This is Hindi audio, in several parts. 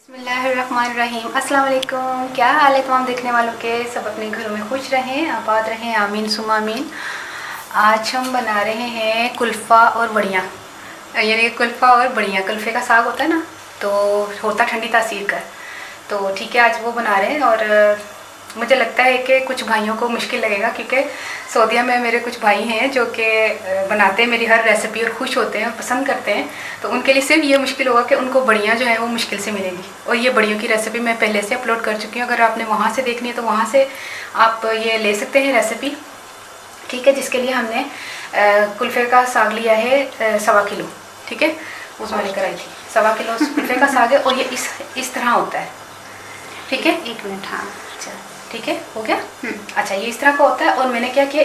बिस्मिल्लाहिर्रहमानिर्रहीम। अस्सलाम वालेकुम। क्या हाल है तमाम देखने वालों के? सब अपने घरों में खुश रहें, आबाद रहें, आमीन सुमा आमीन। आज हम बना रहे हैं कुल्फ़ा और बड़ियाँ, यानी कुल्फ़ा और बड़ियाँ। कुल्फ़े का साग होता है ना, तो होता ठंडी तासीर का, तो ठीक है आज वो बना रहे हैं। और मुझे लगता है कि कुछ भाइयों को मुश्किल लगेगा, क्योंकि सऊदीया में मेरे कुछ भाई हैं जो कि बनाते हैं मेरी हर रेसिपी और खुश होते हैं और पसंद करते हैं। तो उनके लिए सिर्फ ये मुश्किल होगा कि उनको बड़ियाँ जो हैं वो मुश्किल से मिलेंगी। और ये बड़ियों की रेसिपी मैं पहले से अपलोड कर चुकी हूँ, अगर आपने वहाँ से देखनी है तो वहाँ से आप ये ले सकते हैं रेसिपी, ठीक है। जिसके लिए हमने कुल्फ़े का साग लिया है 1.25 किलो, ठीक है। उसमें लेकर आई थी 1.25 किलो कुल्फ़े का साग है, और ये इस तरह होता है, ठीक है। 1 मिनट, हाँ अच्छा ठीक है, हो गया। अच्छा, ये इस तरह का होता है। और मैंने क्या किया,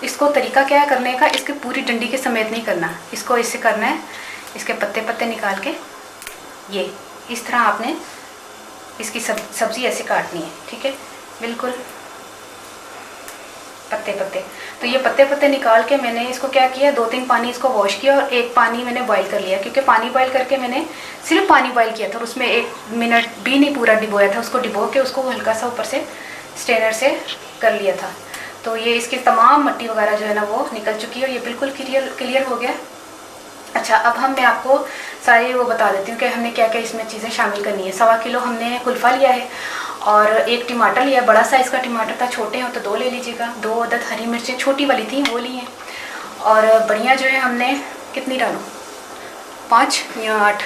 इसको तरीका क्या है करने का, इसके पूरी डंडी के समेत नहीं करना, इसको इससे करना है। इसके पत्ते पत्ते निकाल के ये इस तरह आपने इसकी सब्ज़ी ऐसे काटनी है, ठीक है, बिल्कुल पत्ते पत्ते। तो ये पत्ते पत्ते निकाल के मैंने इसको क्या किया, 2-3 पानी इसको वॉश किया और 1 पानी मैंने बॉईल कर लिया, क्योंकि पानी बॉईल करके मैंने सिर्फ पानी बॉईल किया था और उसमें 1 मिनट भी नहीं पूरा डिबोया था। उसको डिबो के उसको हल्का सा ऊपर से स्ट्रेनर से कर लिया था। तो ये इसकी तमाम मिट्टी वगैरह जो है ना वो निकल चुकी है और ये बिल्कुल क्लियर हो गया। अच्छा, अब मैं आपको सारी वो बता देती हूँ कि हमने क्या क्या इसमें चीज़ें शामिल करनी है। 1.25 किलो हमने कुल्फ़ा लिया है और 1 टमाटर लिया, बड़ा साइज़ का टमाटर था, छोटे हो तो 2 ले लीजिएगा। 2 अदद हरी मिर्चें छोटी वाली थी वो ली हैं। और बड़ियाँ जो है हमने कितनी डालूँ, 5 या 8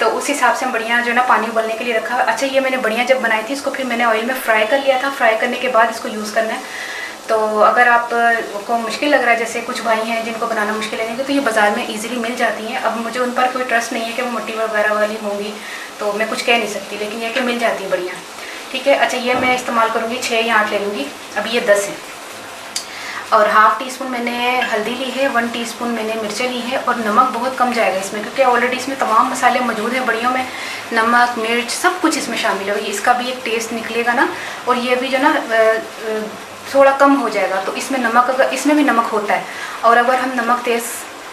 तो उस हिसाब से हम बड़ियाँ जो है ना पानी उबलने के लिए रखा। अच्छा, ये मैंने बड़ियाँ जब बनाई थी इसको फिर मैंने ऑयल में फ्राई कर लिया था। फ्राई करने के बाद इसको यूज़ करना है। तो अगर आपको मुश्किल लग रहा है, जैसे कुछ भाई हैं जिनको बनाना मुश्किल लगेगा, तो ये बाज़ार में इजीली मिल जाती हैं। अब मुझे उन पर कोई ट्रस्ट नहीं है कि वो मिट्टी वगैरह वाली होंगी, तो मैं कुछ कह नहीं सकती, लेकिन ये कि मिल जाती है बढ़िया, ठीक है। अच्छा, ये मैं इस्तेमाल करूँगी 6 या 8 ले लूँगी, अभी ये 10 है। और ½ टीस्पून मैंने हल्दी ली है, 1 टीस्पून मैंने मिर्चें ली है। और नमक बहुत कम जाएगा इसमें, क्योंकि ऑलरेडी इसमें तमाम मसाले मौजूद हैं बड़ियों में, नमक मिर्च सब कुछ इसमें शामिल है। इसका भी एक टेस्ट निकलेगा ना, और ये भी जो ना थोड़ा कम हो जाएगा। तो इसमें नमक, अगर इसमें भी नमक होता है, और अगर हम नमक तेज़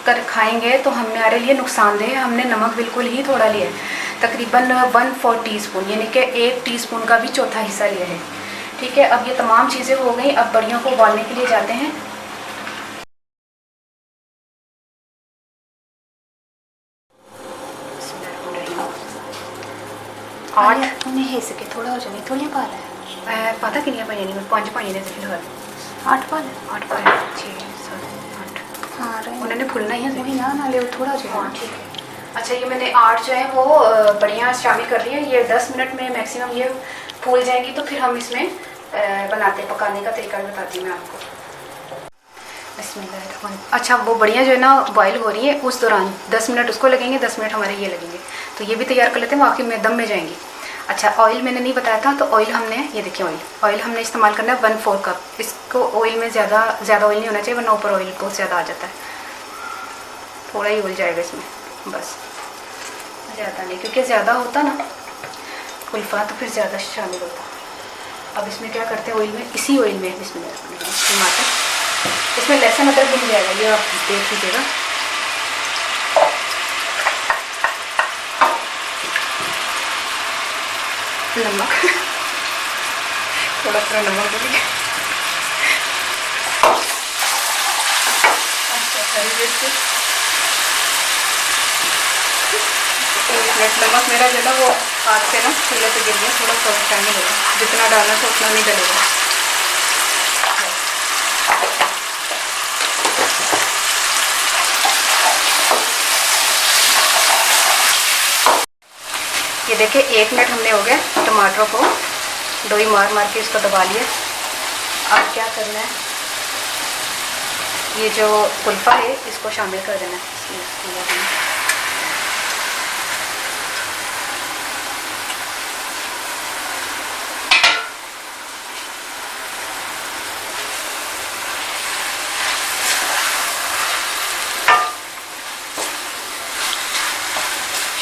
कर खाएंगे तो हमारे लिए नुकसानदेह है। हमने नमक बिल्कुल ही थोड़ा लिया है, तकरीबन 1/4 टीस्पून, यानी कि 1 टीस्पून का भी चौथा हिस्सा लिया है, ठीक है। अब ये तमाम चीज़ें हो गई। अब बड़ियों को उबालने के लिए जाते हैं। आठ उन्हें है सके थोड़ा हो जाने थोड़ी पा रहा है पता किनिया पाइयां नहीं, 5 पाइयां ने फिलहाल 8 पा रहा 8 पाए 6 7 8। हाँ रहे उन्होंने फुलना ही है वही ना ले थोड़ा हो हाँ जाए। ठीक है। अच्छा, ये मैंने 8 जो है वो बढ़िया शामिल कर लिया। ये 10 मिनट में मैक्सिमम ये फूल जाएंगी, तो फिर हम इसमें पकाने का तरीका भी बताती हूँ मैं आपको। बिस्मिल्लाह। अच्छा, वो बढ़िया जो है ना बॉईल हो रही है, उस दौरान 10 मिनट उसको लगेंगे, 10 मिनट हमारे ये लगेंगे, तो ये भी तैयार कर लेते हैं, वो आखिर में दम में जाएंगी। अच्छा, ऑयल मैंने नहीं बताया था, तो ऑयल हमने ये देखिए ऑयल हमने इस्तेमाल करना है 1/4 कप। इसको ऑयल में ज़्यादा ऑयल नहीं होना चाहिए, वरना ऊपर ऑयल बहुत ज़्यादा आ जाता है। थोड़ा ही ऑयल जाएगा इसमें, बस ज़्यादा नहीं, क्योंकि ज़्यादा होता ना कुल्फ़ा तो फिर ज़्यादा शामिल होता। अब इसमें क्या करते हैं, ऑयल में, इसी ऑयल में इसमें टमाटर, इसमें लहसुन अदरक भी मिल जाएगा, ये आप देख लीजिएगा। नमक थोड़ा सा नमक भी। अच्छा, हरी मिर्च 1 मिनट। नमक मेरा जो है ना वो हाथ से ना चूल्हे पे गिर गया, थोड़ा सा टाइम लगेगा, जितना डालना था उतना नहीं डलेगा। ये देखिए 1 मिनट हमने हो गया, टमाटरों को डोई मार मार के इसको दबा लिया। अब क्या करना है, ये जो कुल्फ़ा है इसको शामिल कर देना है।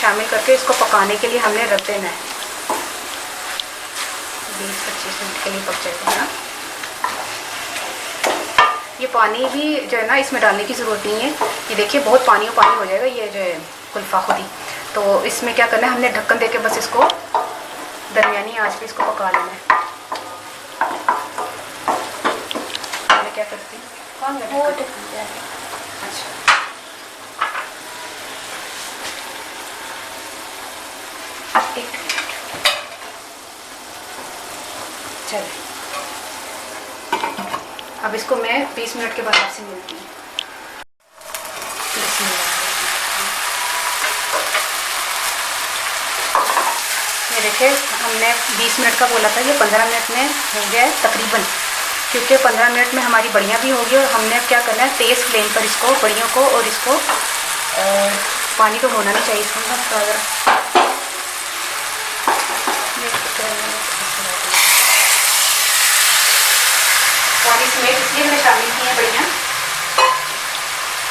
शामिल करके इसको पकाने के लिए हमने रख देना है, 20-25 मिनट के लिए पक जाएगा ना। ये पानी भी जो है ना इसमें डालने की ज़रूरत नहीं है। ये देखिए बहुत पानी हो जाएगा ये जो है कुल्फ़ा खुद ही। तो इसमें क्या करना है, हमने ढक्कन दे के बस इसको दरमियानी आंच पे इसको पका लेना है। मैं क्या करती हूँ, वो ढक्कन दे रहे। अच्छा एक मिनट, चलिए अब इसको मैं 20 मिनट के बाद आपसे मिलती हूँ। ये देखिए हमने 20 मिनट का बोला था, ये 15 मिनट में हो गया है तकरीबन, क्योंकि 15 मिनट में हमारी बड़ियाँ भी होगी। और हमने अब क्या करना है, तेज़ फ्लेम पर इसको बड़ियों को, और इसको पानी तो होना नहीं चाहिए इसमें, बस अगर पानी समेत इसलिए मैंने शामिल की हैं बड़ियाँ,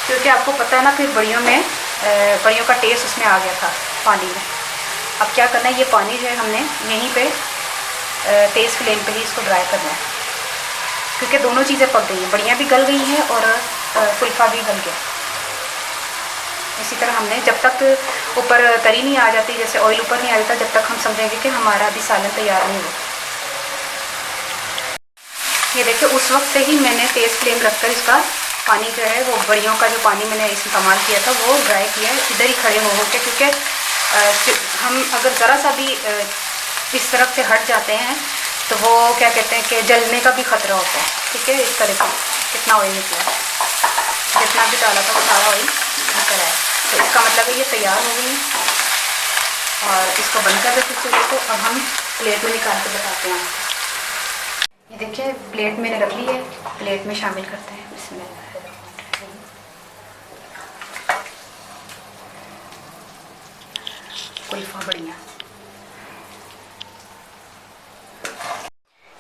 क्योंकि आपको पता है ना फिर बड़ियों में बड़ियों का टेस्ट उसमें आ गया था पानी में। अब क्या करना है, ये पानी जो है हमने यहीं पे तेज़ फ्लेम पे ही इसको ड्राई करना है, क्योंकि दोनों चीज़ें पक गई हैं, बड़ियाँ भी गल गई हैं और कुल्फ़ा भी गल गया। इसी तरह हमने जब तक ऊपर तरी नहीं आ जाती, जैसे ऑयल ऊपर नहीं आ जाता, जब तक हम समझेंगे कि हमारा अभी सालन तैयार नहीं हुआ। ये देखिए उस वक्त से ही मैंने तेज़ फ्लेम रखकर इसका पानी जो है, वो बड़ियों का जो पानी मैंने इस्तेमाल किया था वो ड्राई किया है, इधर ही खड़े हो के, क्योंकि हम अगर ज़रा सा भी इस तरफ से हट जाते हैं तो वो क्या कहते हैं कि जलने का भी ख़तरा होता है। ठीक है, इस तरह से कितना ऑयल निकला है, जितना भी डाला था वो सारा ऑयल निकल आया, तो इसका मतलब है ये तैयार हो गई। और इसको बंद कर देते चूल्हे को। अब हम प्लेट में निकाल के बताते हैं आपको। ये देखिए प्लेट मैंने रख ली है, प्लेट में शामिल करते हैं। इसमें कुल्फ़ा बढ़िया,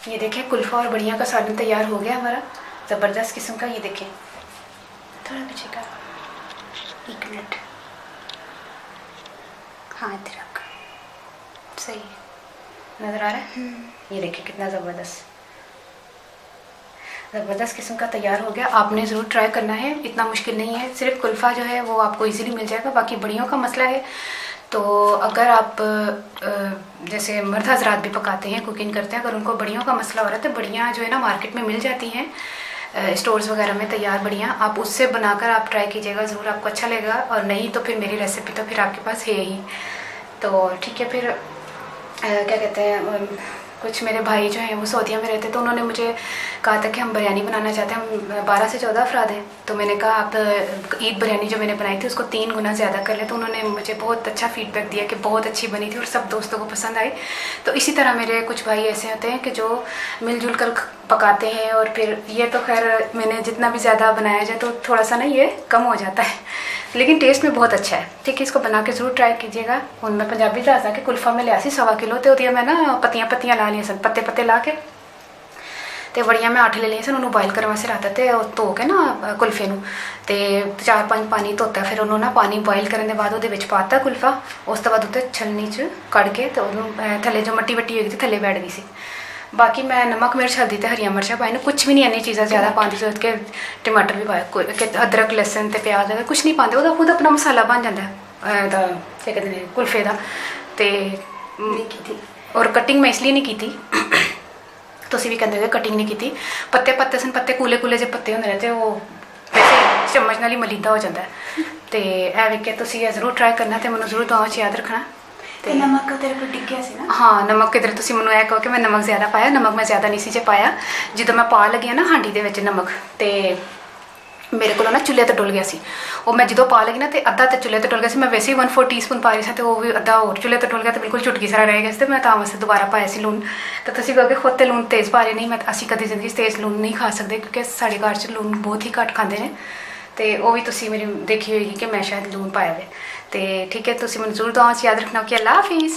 ये देखिए कुल्फ़ा और बढ़िया का सालन तैयार हो गया हमारा, ज़बरदस्त किस्म का। ये देखें थोड़ा पीछे का, एक मिनट, हाँ इधर रख, सही है, नज़र आ रहा है। ये देखिए कितना ज़बरदस्त किस्म का तैयार हो गया। आपने ज़रूर ट्राई करना है, इतना मुश्किल नहीं है। सिर्फ कुल्फ़ा जो है वो आपको इजीली मिल जाएगा, बाकी बढ़ियों का मसला है। तो अगर आप जैसे मर्द हज़रात भी पकाते हैं, कुकिंग करते हैं, अगर उनको बढ़ियों का मसला हो रहा है तो बढ़ियाँ जो है ना मार्केट में मिल जाती हैं, स्टोर्स वगैरह में तैयार बढ़ियाँ, आप उससे बनाकर आप ट्राई कीजिएगा, ज़रूर आपको अच्छा लगेगा। और नहीं तो फिर मेरी रेसिपी तो फिर आपके पास है ही। तो ठीक है, फिर क्या कहते हैं, कुछ मेरे भाई जो हैं वो सऊदीया में रहते, तो उन्होंने मुझे कहा था कि हम बिरयानी बनाना चाहते हैं, हम 12 से 14 अफराद हैं। तो मैंने कहा आप ईद बिरयानी जो मैंने बनाई थी उसको 3 गुना ज़्यादा कर ले। तो उन्होंने मुझे बहुत अच्छा फीडबैक दिया कि बहुत अच्छी बनी थी और सब दोस्तों को पसंद आई। तो इसी तरह मेरे कुछ भाई ऐसे होते हैं कि जो मिलजुल कर पकाते हैं, और फिर ये तो खैर मैंने जितना भी ज़्यादा बनाया जाए तो थोड़ा सा ना ये कम हो जाता है, लेकिन टेस्ट में बहुत अच्छा है। ठीक है, इसको बना के ज़रूर ट्राई कीजिएगा। हूँ मैं पंजाबी दस कि कुल्फ़ा में लिया 1.25 किलो, तो ਉਹਦੀਆਂ मैं ना पत्तियां ला लिया सन, पत्ते ला के तो बड़ियाँ मैं 8 ले लिया सन। उन्होंने बॉयल करने वास्ते रखता, तो धो के ना कुल्फे नूं ते 4-5 पानी धोता, फिर उन्होंने ना पानी बॉयल करने के बाद वो पाता कुल्फा, उस तो बाद उत्ते छलनी च कढ़ के तो थले जो मट्टी वट्टी होगी थले बैठ गई सी। बाकी मैं नमक मिर्च हल्दी तो हरिया मिर्चा पाई, कुछ भी नहीं इन्नी चीज़ा ज़्यादा पाने की जरूरत, के टमाटर भी पाया, अदरक लसन तो प्याज अगर कुछ नहीं पाते, वो खुद अपना मसाला बन जाता है क्या कहते हैं कुल्फे का। तो और कटिंग मैं इसलिए नहीं की थी, तुसीं भी कहते कटिंग नहीं की, पत्ते सन, पत्ते कूले जे पत्ते होंदे ने, वो वैसे चम्मच नाल ही मलीदा हो जाता है। तो ऐ वेख के तुसीं जरूर ट्राई करना, तो मैनूं जरूर दुआओं 'च याद रखना। ਤੇ ਨਮਕ ਤੇਰੇ ਕੋਲ ਡਿੱਗਿਆ ਸੀ ਨਾ? हाँ नमक किधर तुसीं मैनूं ऐ कहो कि मैं नमक ज़्यादा पाया, नमक मैं ज़्यादा नहीं सी जे पाया। ਜਦੋਂ मैं पा लगी ना ਹਾਂਡੀ ਦੇ ਵਿੱਚ नमक, तो मेरे को ना चुल्हे तो डुल गया सी, और मैं जो पा लगी ना तो अद्धा तो चुल्हे तो डुल गया सी। मैं वैसे ही 1/4 टीस्पून पा रही थी, तो वो भी अद्धा और चुल्हे तो डुल गया, तो बिल्कुल चुटकी सारा रह गया। तो मैं तो वास्ते दोबारा पाया सी लून। तो तुसीं कहोगे खुद तो लून तेज़ पा रहे नहीं, मैं असीं कभी जिंदगी तेज़ लून नहीं खा सकते, क्योंकि साढ़े घर च लून बहुत ही घट खाते हैं। तो वो भी तुसीं मेरी देखी होगी कि मैं शायद लून पाया है। तो ठीक है, तुसीं मैनूं जरूर दुआओं 'च याद रखना कि अल्लाह हाफिज़।